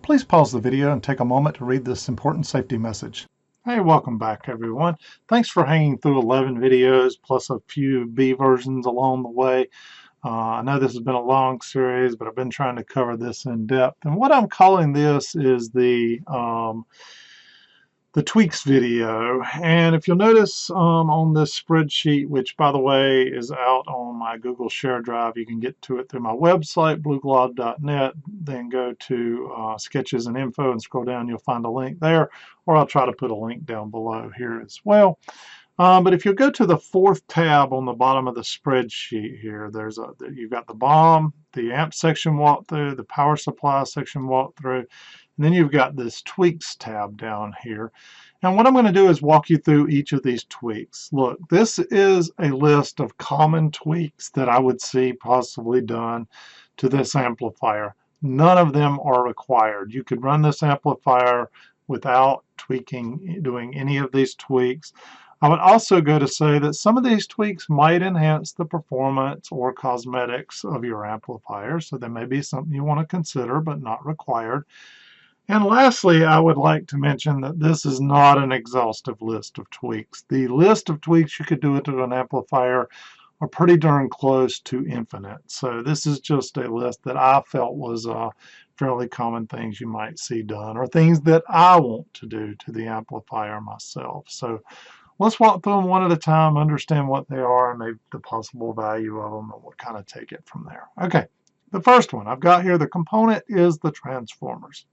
Please pause the video and take a moment to read this important safety message. Hey, welcome back everyone. Thanks for hanging through 11 videos plus a few B versions along the way. I know this has been a long series, but I've been trying to cover this in depth. And what I'm calling this is the tweaks video. And if you'll notice on this spreadsheet, which by the way is out on my Google Share Drive, you can get to it through my website, blueglob.net, then go to sketches and info and scroll down, you'll find a link there, or I'll try to put a link down below here as well. But if you go to the fourth tab on the bottom of the spreadsheet here, you've got the BOM, the amp section walkthrough, the power supply section walkthrough, and then you've got this tweaks tab down here. And what I'm going to do is walk you through each of these tweaks. Look, this is a list of common tweaks that I would see possibly done to this amplifier. None of them are required. You could run this amplifier without doing any of these tweaks. I would also go to say that some of these tweaks might enhance the performance or cosmetics of your amplifier, so there may be something you want to consider, but not required. And lastly, I would like to mention that this is not an exhaustive list of tweaks. The list of tweaks you could do to an amplifier are pretty darn close to infinite. So this is just a list that I felt was fairly common things you might see done, or things that I want to do to the amplifier myself. So let's walk through them one at a time, understand what they are, and maybe the possible value of them, and we'll kind of take it from there. Okay, the first one I've got here, the component is the transformers.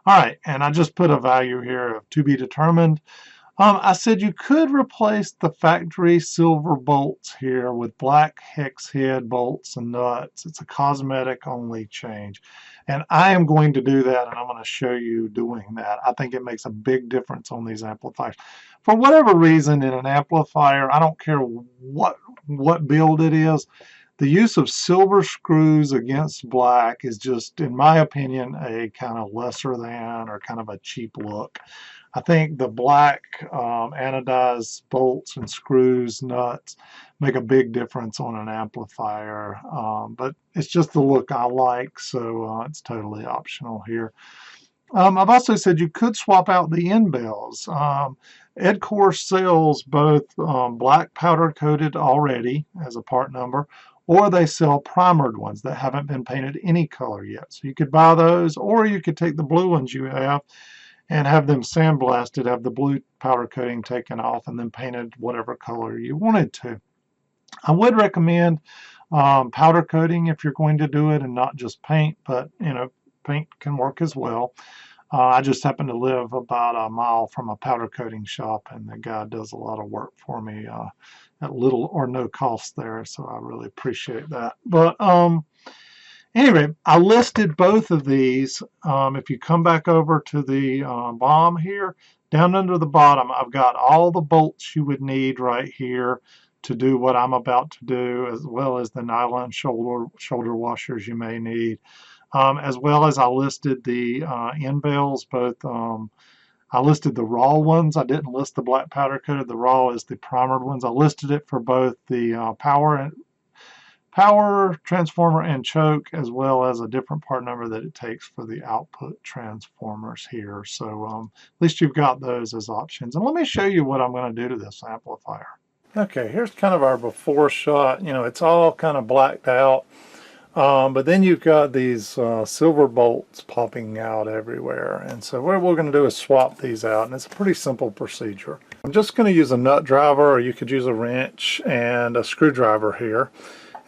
All right, and I just put a value here of to be determined. I said you could replace the factory silver bolts here with black hex head bolts and nuts. It's a cosmetic only change. And I am going to do that, and I'm going to show you doing that. I think it makes a big difference on these amplifiers. For whatever reason in an amplifier, I don't care what build it is, the use of silver screws against black is just, in my opinion, a kind of lesser than or kind of a cheap look. I think the black anodized bolts and screws, nuts, make a big difference on an amplifier. But it's just the look I like, so it's totally optional here. I've also said you could swap out the end bells. Edcore sells both black powder coated already as a part number, or they sell primered ones that haven't been painted any color yet. So you could buy those, or you could take the blue ones you have and have them sandblasted, have the blue powder coating taken off, and then painted whatever color you wanted to. I would recommend powder coating if you're going to do it and not just paint, but paint can work as well. I just happen to live about a mile from a powder coating shop, and the guy does a lot of work for me at little or no cost there, so I really appreciate that. But anyway, I listed both of these. If you come back over to the BOM here, down under the bottom, I've got all the bolts you would need right here to do what I'm about to do, as well as the nylon shoulder washers you may need. As well as I listed the end bells, both I listed the raw ones. I didn't list the black powder coated. The raw is the primered ones. I listed it for both the power transformer and choke, as well as a different part number that it takes for the output transformers here. So at least you've got those as options. And let me show you what I'm going to do to this amplifier. Okay, here's kind of our before shot. It's all kind of blacked out. But then you've got these silver bolts popping out everywhere, and so what we're going to do is swap these out, and it's a pretty simple procedure. I'm just going to use a nut driver, or you could use a wrench and a screwdriver here.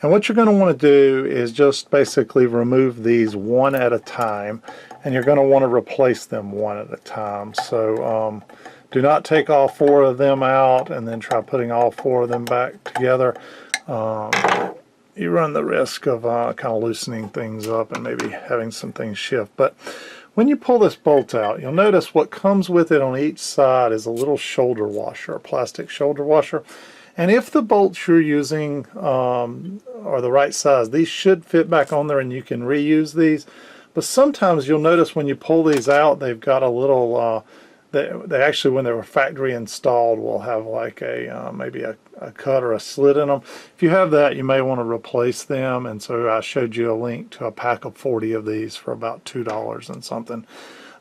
And what you're going to want to do is just basically remove these one at a time, and you're going to want to replace them one at a time. So do not take all four of them out and then try putting all four of them back together. You run the risk of kind of loosening things up and maybe having some things shift. But when you pull this bolt out, you'll notice what comes with it on each side is a little shoulder washer, a plastic shoulder washer. And if the bolts you're using are the right size, these should fit back on there and you can reuse these. But sometimes you'll notice when you pull these out, they've got a little they actually, when they were factory installed, will have like a maybe a cut or a slit in them. If you have that, you may want to replace them. And so I showed you a link to a pack of 40 of these for about $2 and something.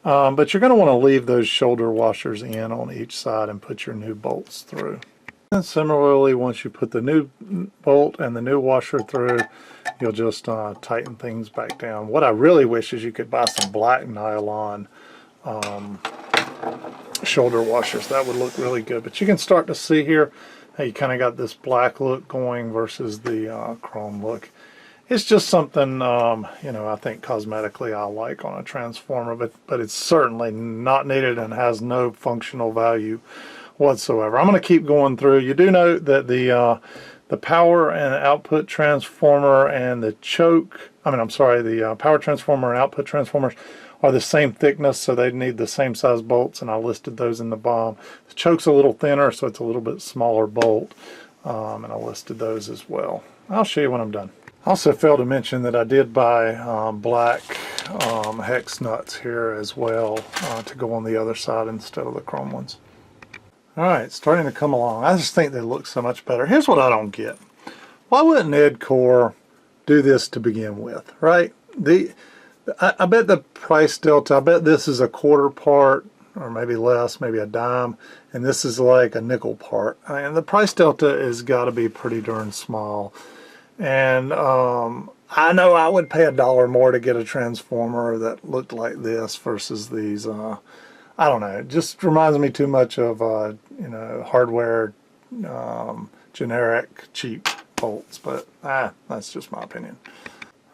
But you're going to want to leave those shoulder washers in on each side and put your new bolts through. And similarly, once you put the new bolt and the new washer through, you'll just tighten things back down. What I really wish is you could buy some black nylon shoulder washers. That would look really good. But you can start to see here how you kind of got this black look going versus the chrome look. It's just something, you know, I think cosmetically I like on a transformer, but it's certainly not needed and has no functional value whatsoever. I'm going to keep going through. You do note that the power and output transformer and the choke, the power transformer and output transformers are the same thickness, so they need the same size bolts, and I listed those in the BOM. The choke's a little thinner, so it's a little bit smaller bolt, and I listed those as well. I'll show you when I'm done. I also failed to mention that I did buy black hex nuts here as well to go on the other side instead of the chrome ones. Alright, starting to come along. I just think they look so much better. Here's what I don't get. Why wouldn't Edcore do this to begin with, right? I bet the price delta, I bet this is a quarter part, or maybe less, maybe a dime, and this is like a nickel part. And the price delta has got to be pretty darn small. And I know I would pay $1 more to get a transformer that looked like this versus these. I don't know. It just reminds me too much of you know, hardware, generic, cheap bolts. But that's just my opinion.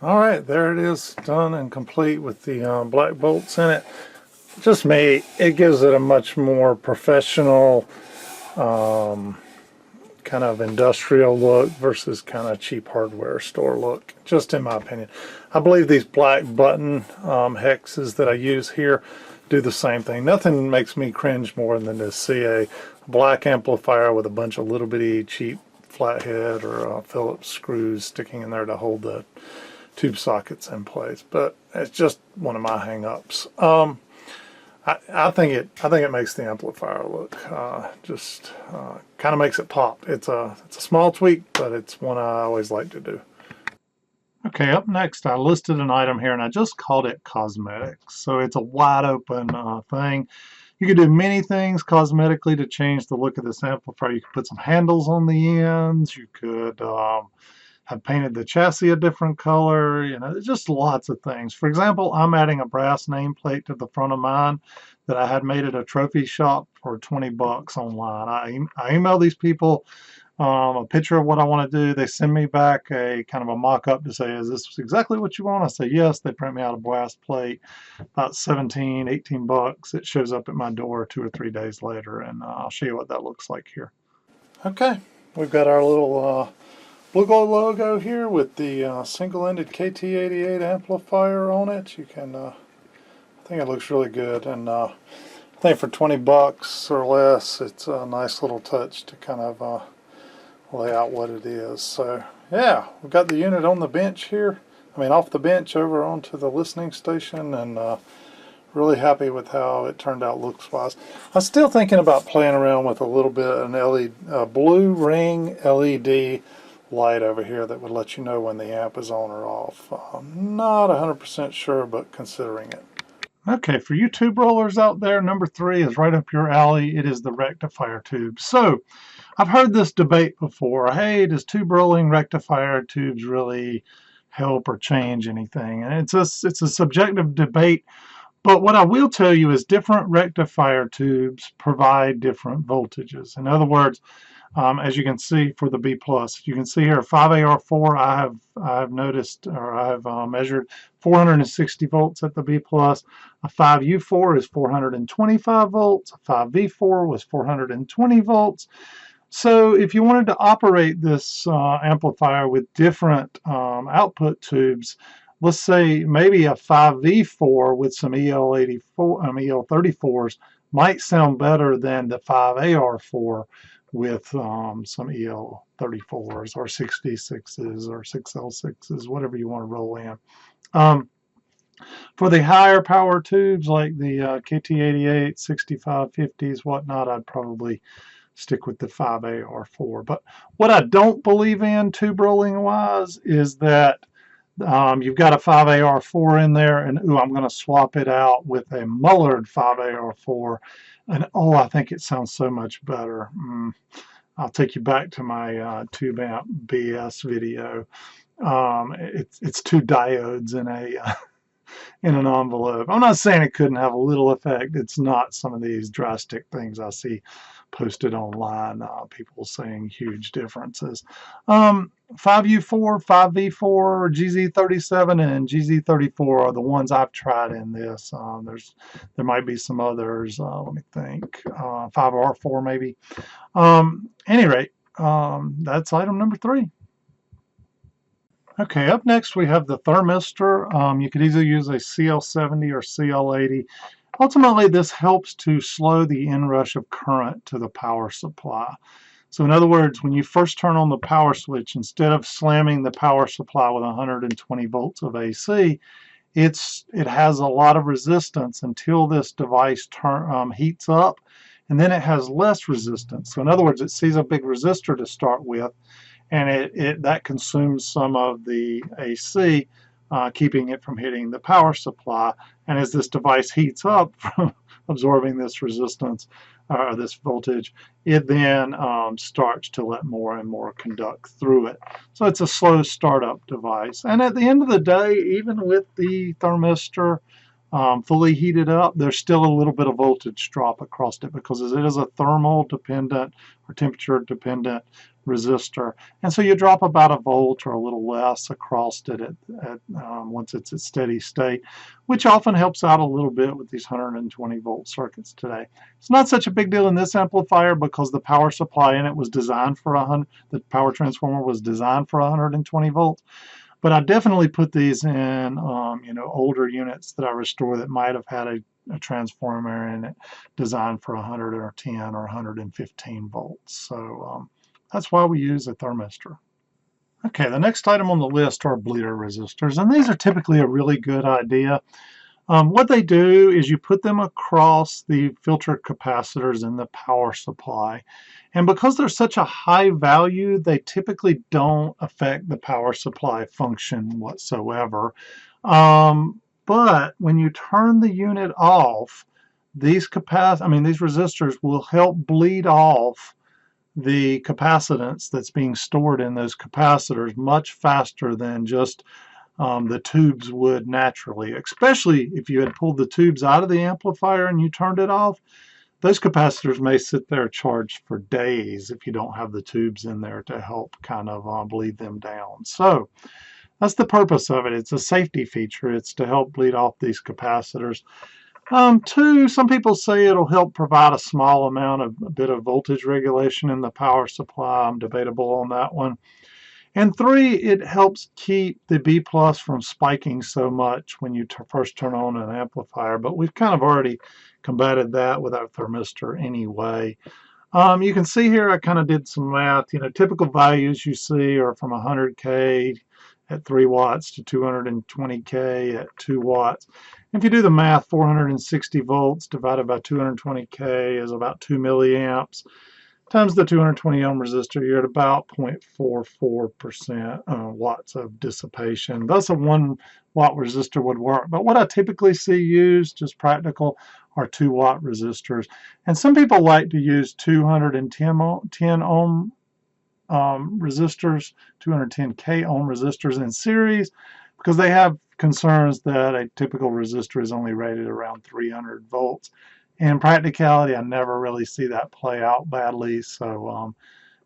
All right, there it is, done and complete with the black bolts in it. Just me, it gives it a much more professional, kind of industrial look versus kind of cheap hardware store look, just in my opinion. I believe these black button hexes that I use here do the same thing. Nothing makes me cringe more than to see a black amplifier with a bunch of little bitty cheap flathead or Phillips screws sticking in there to hold the tube sockets in place. But it's just one of my hang-ups. I think it makes the amplifier look kind of makes it pop. It's a small tweak, but it's one I always like to do. Okay, up next I listed an item here and I just called it cosmetics. So it's a wide open thing. You could do many things cosmetically to change the look of this amplifier. You could put some handles on the ends. You could have painted the chassis a different color. You know, just lots of things. For example, I'm adding a brass nameplate to the front of mine that I had made at a trophy shop for 20 bucks online. I email these people a picture of what I want to do. They send me back a kind of a mock-up to say, is this exactly what you want? I say yes. They print me out a brass plate, about 17, 18 bucks. It shows up at my door 2 or 3 days later, and I'll show you what that looks like here. Okay, we've got our little Blue Glow logo here with the single-ended KT88 amplifier on it. You can, I think it looks really good, and I think for 20 bucks or less, it's a nice little touch to kind of lay out what it is. So yeah, we've got the unit on the bench here. I mean, off the bench over onto the listening station, and really happy with how it turned out looks wise. I'm still thinking about playing around with a little bit of an LED, blue ring LED light over here that would let you know when the amp is on or off. I'm not 100% sure, but considering it. Okay, for you tube rollers out there, number 3 is right up your alley. It is the rectifier tube. So I've heard this debate before. Hey, does tube rolling rectifier tubes really help or change anything? And it's a subjective debate. But what I will tell you is different rectifier tubes provide different voltages. In other words, as you can see for the B+, you can see here 5AR4, I have noticed, or I have measured 460 volts at the B+. A 5U4 is 425 volts. A 5V4 was 420 volts. So if you wanted to operate this amplifier with different output tubes, let's say maybe a 5V4 with some EL34s might sound better than the 5AR4 with some EL34s or 66s or 6L6s, whatever you want to roll in. For the higher power tubes like the KT88, 6550s, whatnot, I'd probably stick with the 5AR4. But what I don't believe in tube rolling wise is that you've got a 5AR4 in there, and ooh, I'm going to swap it out with a Mullered 5AR4, and oh, I think it sounds so much better. I'll take you back to my tube amp BS video. It's two diodes in a in an envelope. I'm not saying it couldn't have a little effect. It's not some of these drastic things I see posted online, people saying huge differences. 5U4, 5V4, GZ37, and GZ34 are the ones I've tried in this. There might be some others. Let me think. 5R4 maybe. Any rate, that's item number 3. Okay, up next we have the thermistor. You could either use a CL70 or CL80. Ultimately, this helps to slow the inrush of current to the power supply. So in other words, when you first turn on the power switch, instead of slamming the power supply with 120 volts of AC, it has a lot of resistance until this device heats up, and then it has less resistance. So in other words, it sees a big resistor to start with, and that consumes some of the AC, keeping it from hitting the power supply. And as this device heats up from absorbing this resistance, this voltage, it then starts to let more and more conduct through it. So it's a slow startup device. And at the end of the day, even with the thermistor fully heated up, there's still a little bit of voltage drop across it because it is a thermal dependent or temperature dependent resistor, and so you drop about a volt or a little less across it once it's at steady state, which often helps out a little bit with these 120 volt circuits today. It's not such a big deal in this amplifier because the power supply in it was designed for the power transformer was designed for 120 volts. But I definitely put these in older units that I restore that might have had a transformer in it designed for 110 or 115 volts. So that's why we use a thermistor. Okay, the next item on the list are bleeder resistors, and these are typically a really good idea. What they do is you put them across the filter capacitors in the power supply. And because they're such a high value, they typically don't affect the power supply function whatsoever. But when you turn the unit off, these resistors will help bleed off the capacitance that's being stored in those capacitors much faster than just the tubes would naturally, especially if you had pulled the tubes out of the amplifier and you turned it off. Those capacitors may sit there charged for days if you don't have the tubes in there to help kind of bleed them down. So that's the purpose of it. It's a safety feature. It's to help bleed off these capacitors. 2, some people say it'll help provide a small amount of a bit of voltage regulation in the power supply. I'm debatable on that one. And 3, it helps keep the B plus from spiking so much when you first turn on an amplifier, but we've kind of already combated that with our thermistor anyway. You can see here I kind of did some math. Typical values you see are from 100K at 3 watts to 220K at 2 watts. If you do the math, 460 volts divided by 220K is about 2 milliamps. Times the 220 ohm resistor, you're at about 0.44% watts of dissipation. Thus a 1 watt resistor would work. But what I typically see used, just practical, are 2 watt resistors. And some people like to use 210 ohm resistors, 210K ohm resistors in series, because they have concerns that a typical resistor is only rated around 300 volts. In practicality, I never really see that play out badly. So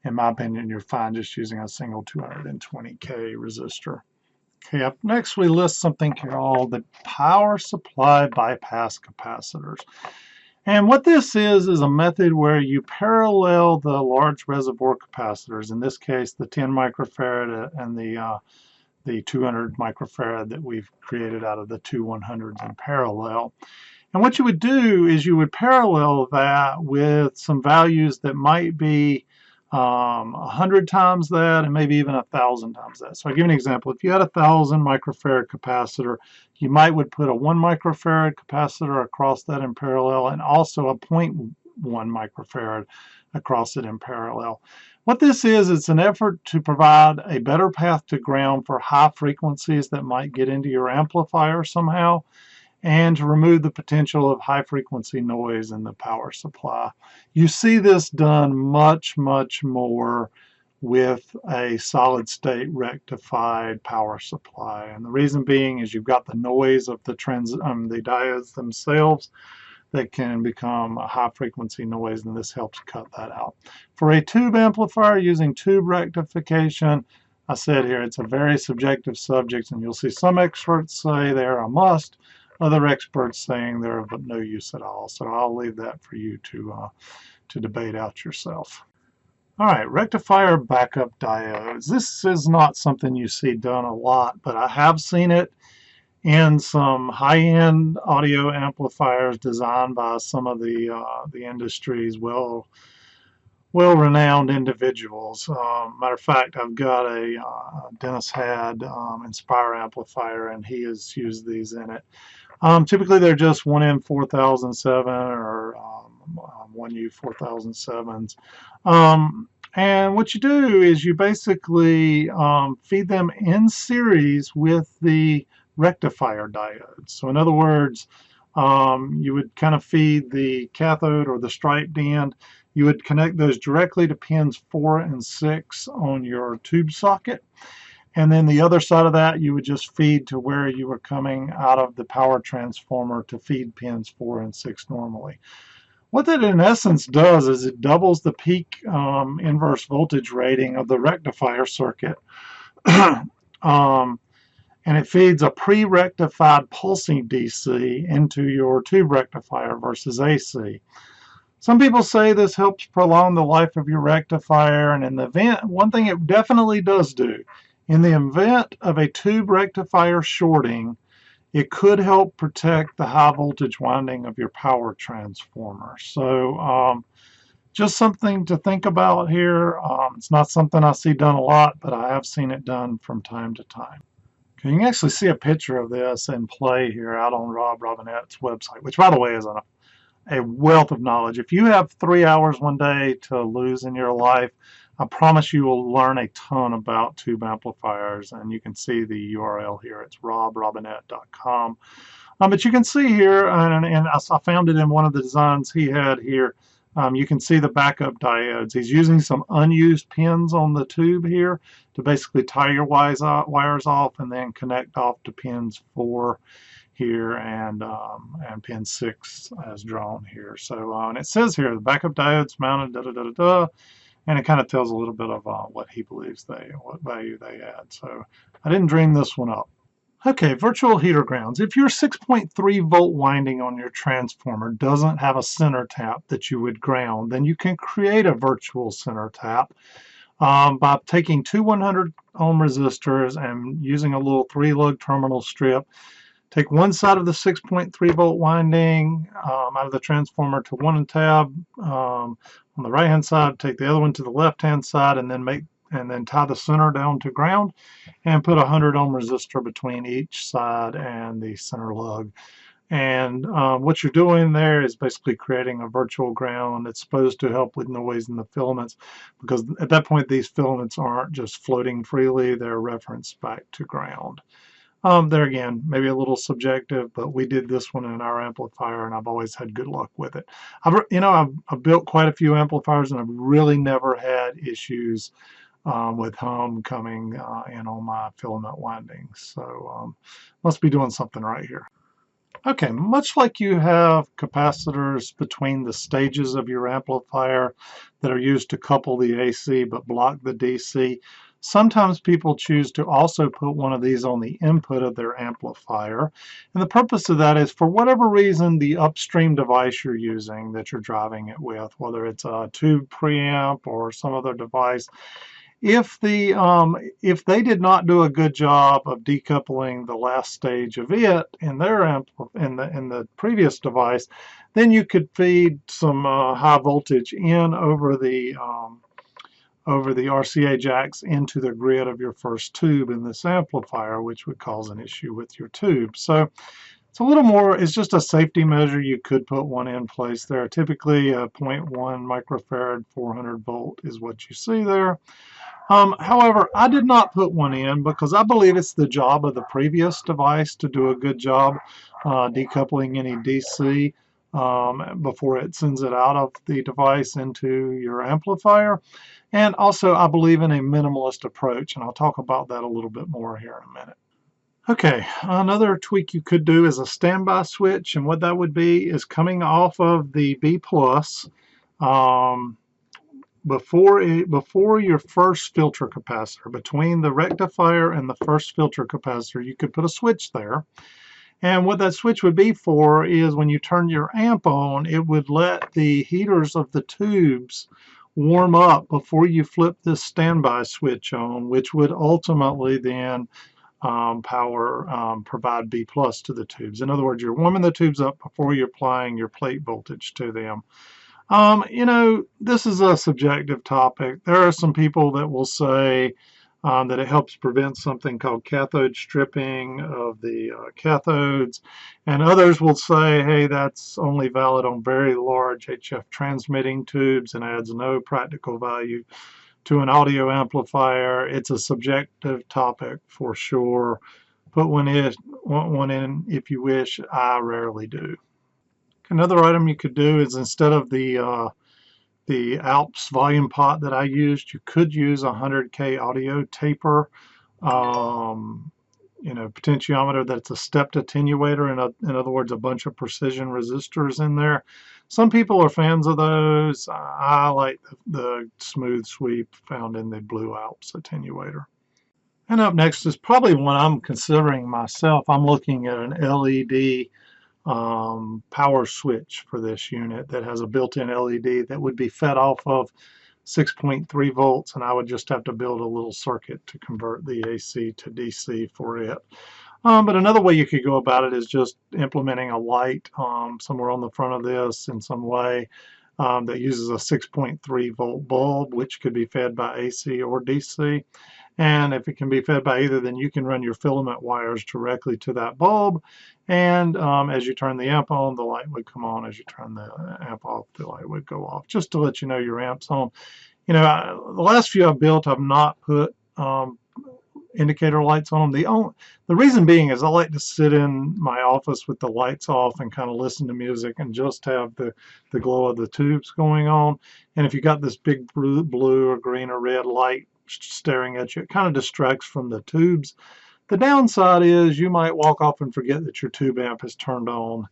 in my opinion, you're fine just using a single 220K resistor. Okay, up next we list something called the power supply bypass capacitors. And what this is a method where you parallel the large reservoir capacitors, in this case the 10 microfarad and the 200 microfarad that we've created out of the two 100s in parallel. And what you would do is you would parallel that with some values that might be 100 times that, and maybe even 1,000 times that. So I'll give you an example. If you had a 1,000 microfarad capacitor, you would put a 1 microfarad capacitor across that in parallel, and also a 0.1 microfarad across it in parallel. What this is, it's an effort to provide a better path to ground for high frequencies that might get into your amplifier somehow, and to remove the potential of high frequency noise in the power supply. You see this done much, much more with a solid state rectified power supply. And the reason being is you've got the noise of the diodes themselves that can become a high frequency noise, and this helps cut that out. For a tube amplifier using tube rectification, I said here, it's a very subjective subject, and you'll see some experts say they're a must, other experts saying they're of no use at all. So I'll leave that for you to debate out yourself. All right, rectifier backup diodes. This is not something you see done a lot, but I have seen it in some high-end audio amplifiers designed by some of the industry's well-renowned individuals. Matter of fact, I've got a Dennis had Inspire amplifier, and he has used these in it. Typically, they're just 1M4007 or 1U4007s. And what you do is you basically feed them in series with the rectifier diodes. So in other words, you would kind of feed the cathode or the striped end. You would connect those directly to pins 4 and 6 on your tube socket. And then the other side of that, you would just feed to where you were coming out of the power transformer to feed pins 4 and 6 normally. What that in essence does is it doubles the peak inverse voltage rating of the rectifier circuit. And it feeds a pre-rectified pulsing DC into your tube rectifier versus AC. Some people say this helps prolong the life of your rectifier, and in the event, one thing it definitely does do, in the event of a tube rectifier shorting, it could help protect the high voltage winding of your power transformer. So just something to think about here. It's not something I see done a lot, but I have seen it done from time to time. Okay, you can actually see a picture of this in play here out on Rob Robinette's website, which by the way is a wealth of knowledge. If you have 3 hours one day to lose in your life, I promise you will learn a ton about tube amplifiers, and you can see the URL here. It's robrobinette.com. But you can see here, and I found it in one of the designs he had here, you can see the backup diodes. He's using some unused pins on the tube here to basically tie your wires off and then connect off to pins 4 here and pin 6 as drawn here. So and it says here the backup diodes mounted and it kind of tells a little bit of what he believes what value they add. So I didn't dream this one up. Okay, virtual heater grounds. If your 6.3 volt winding on your transformer doesn't have a center tap that you would ground, then you can create a virtual center tap by taking two 100 ohm resistors and using a little 3-lug terminal strip. Take one side of the 6.3 volt winding out of the transformer to one tab on the right hand side, take the other one to the left hand side, and then tie the center down to ground and put a 100 ohm resistor between each side and the center lug. And what you're doing there is basically creating a virtual ground that's supposed to help with noise in the filaments, because at that point these filaments aren't just floating freely, they're referenced back to ground. There again, maybe a little subjective, but we did this one in our amplifier, and I've always had good luck with it. I've built quite a few amplifiers, and I've really never had issues with hum coming in on my filament windings. So must be doing something right here. Okay, much like you have capacitors between the stages of your amplifier that are used to couple the AC but block the DC, sometimes people choose to also put one of these on the input of their amplifier. And the purpose of that is, for whatever reason, the upstream device you're using that you're driving it with, whether it's a tube preamp or some other device, if they did not do a good job of decoupling the last stage of it in their in the previous device, then you could feed some high voltage in over the over the RCA jacks into the grid of your first tube in this amplifier, which would cause an issue with your tube. So it's a little more, it's just a safety measure. You could put one in place there. Typically a 0.1 microfarad 400 volt is what you see there. However, I did not put one in because I believe it's the job of the previous device to do a good job decoupling any DC before it sends it out of the device into your amplifier. And also, I believe in a minimalist approach, and I'll talk about that a little bit more here in a minute. Okay, another tweak you could do is a standby switch, and what that would be is coming off of the B+, before your first filter capacitor, between the rectifier and the first filter capacitor, you could put a switch there. And what that switch would be for is when you turn your amp on, it would let the heaters of the tubes warm up before you flip this standby switch on, which would ultimately then provide B+ to the tubes. In other words, you're warming the tubes up before you're applying your plate voltage to them. You know, this is a subjective topic. There are some people that will say that it helps prevent something called cathode stripping of the cathodes, and others will say, hey, that's only valid on very large HF transmitting tubes and adds no practical value to an audio amplifier. It's a subjective topic for sure. Put one in if you wish. I rarely do. Another item you could do is instead of the Alps volume pot that I used, you could use a 100K audio taper, you know, potentiometer that's a stepped attenuator, in other words, a bunch of precision resistors in there. Some people are fans of those. I like the smooth sweep found in the Blue Alps attenuator. And up next is probably one I'm considering myself. I'm looking at an LED power switch for this unit that has a built-in LED that would be fed off of 6.3 volts, and I would just have to build a little circuit to convert the AC to DC for it. But another way you could go about it is just implementing a light somewhere on the front of this in some way that uses a 6.3 volt bulb, which could be fed by AC or DC. And if it can be fed by either, then you can run your filament wires directly to that bulb. And as you turn the amp on, the light would come on. As you turn the amp off, the light would go off, just to let you know your amp's on. You know, the last few I've built, I've not put indicator lights on them. The reason being is I like to sit in my office with the lights off and kind of listen to music and just have the glow of the tubes going on. And if you got this big blue or green or red light staring at you, it kind of distracts from the tubes. The downside is you might walk off and forget that your tube amp is turned on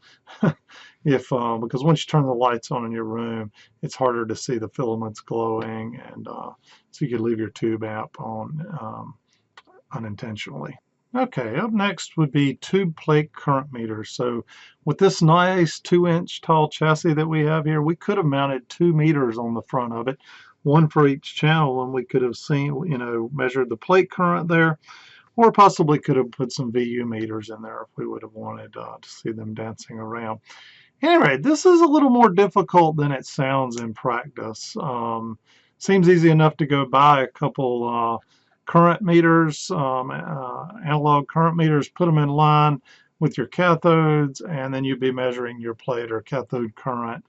because once you turn the lights on in your room, it's harder to see the filaments glowing, and so you could leave your tube amp on unintentionally. Okay, up next would be tube plate current meters. So with this nice 2-inch tall chassis that we have here, we could have mounted 2 meters on the front of it, one for each channel, and we could have seen, you know, measured the plate current there, or possibly could have put some VU meters in there if we would have wanted to see them dancing around. Anyway, this is a little more difficult than it sounds in practice. Seems easy enough to go buy a couple current meters, analog current meters, put them in line with your cathodes, and then you'd be measuring your plate or cathode current,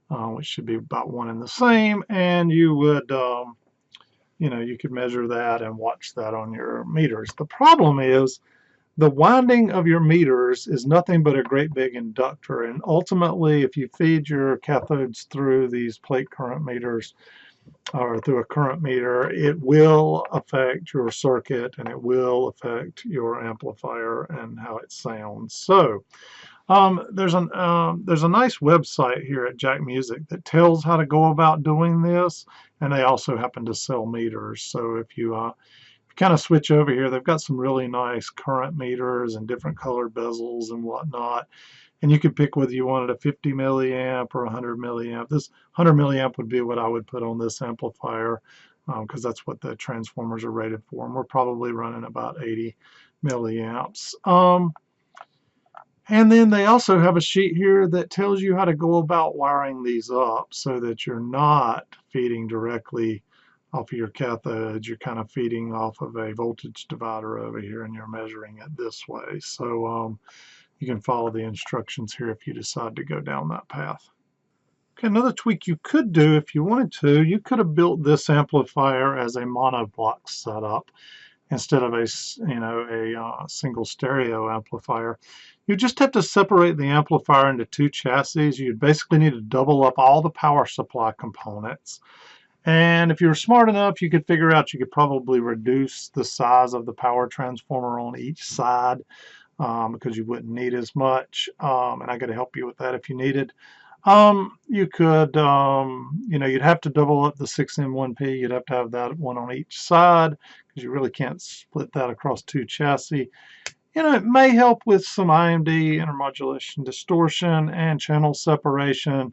which should be about one and the same, and you would, you know, you could measure that and watch that on your meters. The problem is the winding of your meters is nothing but a great big inductor, and ultimately if you feed your cathodes through these plate current meters or through a current meter, it will affect your circuit and it will affect your amplifier and how it sounds. So there's a nice website here at Jack Music that tells how to go about doing this, and they also happen to sell meters. So if you kind of switch over here, they've got some really nice current meters and different colored bezels and whatnot. And you could pick whether you wanted a 50 milliamp or 100 milliamp. This 100 milliamp would be what I would put on this amplifier because that's what the transformers are rated for. And we're probably running about 80 milliamps. And then they also have a sheet here that tells you how to go about wiring these up so that you're not feeding directly off of your cathodes, you're kind of feeding off of a voltage divider over here, and you're measuring it this way. So you can follow the instructions here if you decide to go down that path. Okay, another tweak you could do if you wanted to, you could have built this amplifier as a monoblock setup instead of a single stereo amplifier. You just have to separate the amplifier into two chassis. You'd basically need to double up all the power supply components. And if you were smart enough, you could figure out you could probably reduce the size of the power transformer on each side because you wouldn't need as much. And I got to help you with that if you needed. You could, you'd have to double up the 6M1P. You'd have to have that one on each side because you really can't split that across two chassis. It may help with some IMD, intermodulation, distortion, and channel separation,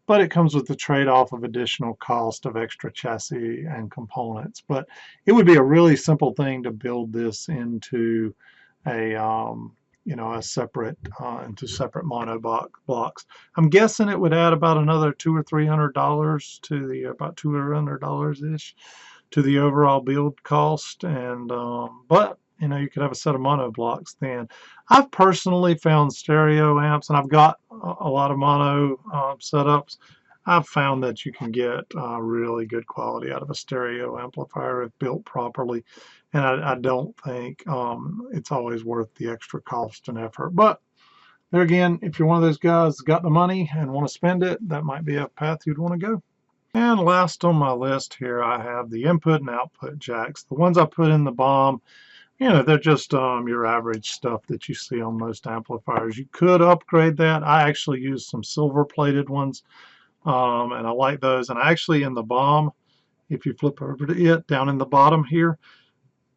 but it comes with the trade-off of additional cost of extra chassis and components. But it would be a really simple thing to build this into a separate into separate monoblocks. I'm guessing it would add about another $200 or $300 to the about $200 ish to the overall build cost. And but you could have a set of monoblocks then. I've personally found stereo amps, and I've got a lot of mono setups. I've found that you can get really good quality out of a stereo amplifier if built properly, and I don't think it's always worth the extra cost and effort. But there again, if you're one of those guys that's got the money and want to spend it, that might be a path you'd want to go. And last on my list here, I have the input and output jacks. The ones I put in the BOM, they're just your average stuff that you see on most amplifiers. You could upgrade that. I actually use some silver-plated ones, and I like those. And actually in the BOM, if you flip over to it, down in the bottom here,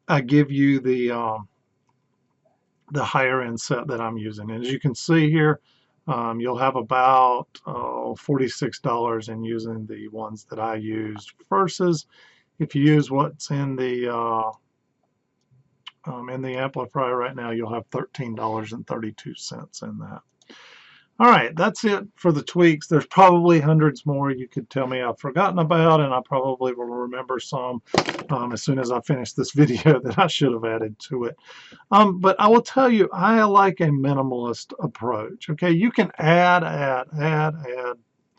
I give you the higher end set that I'm using. And as you can see here, you'll have about $46 in using the ones that I used versus if you use what's in the amplifier right now, you'll have $13.32 in that. All right, that's it for the tweaks. There's probably hundreds more you could tell me I've forgotten about, and I probably will remember some as soon as I finish this video that I should have added to it. But I will tell you, I like a minimalist approach. Okay, you can add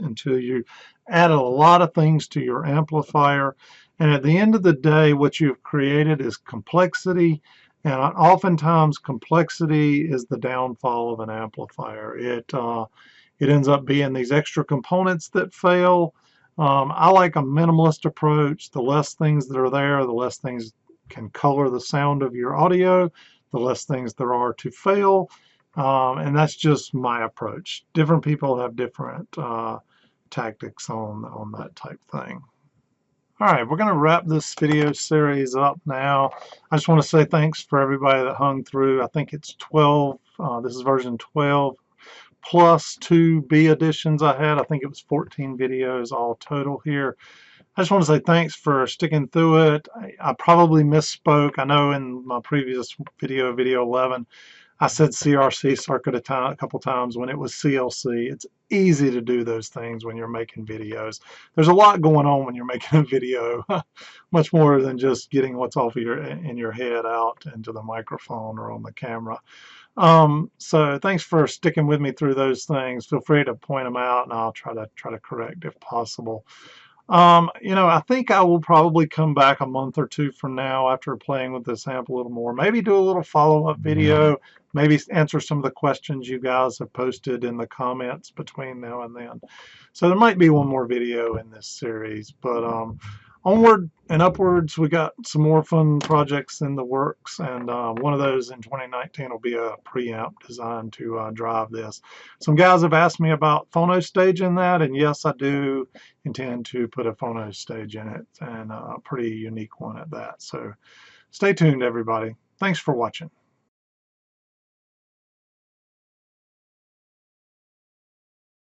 until you add a lot of things to your amplifier, and at the end of the day, what you've created is complexity. And oftentimes, complexity is the downfall of an amplifier. It ends up being these extra components that fail. I like a minimalist approach. The less things that are there, the less things can color the sound of your audio, the less things there are to fail. And that's just my approach. Different people have different tactics on that type thing. All right, we're going to wrap this video series up now. I just want to say thanks for everybody that hung through. I think it's 12. This is version 12 plus 2 B editions I had. I think it was 14 videos all total here. I just want to say thanks for sticking through it. I probably misspoke. I know in my previous video, video 11, I said CRC circuit a couple times when it was CLC. It's easy to do those things when you're making videos. There's a lot going on when you're making a video, much more than just getting what's off of in your head out into the microphone or on the camera. So thanks for sticking with me through those things. Feel free to point them out, and I'll try to correct if possible. I think I will probably come back a month or two from now after playing with this amp a little more. Maybe do a little follow-up video, maybe answer some of the questions you guys have posted in the comments between now and then. So there might be one more video in this series, but onward and upwards, we got some more fun projects in the works, and one of those in 2019 will be a preamp designed to drive this. Some guys have asked me about phono stage in that, and yes, I do intend to put a phono stage in it, and a pretty unique one at that. So stay tuned, everybody. Thanks for watching.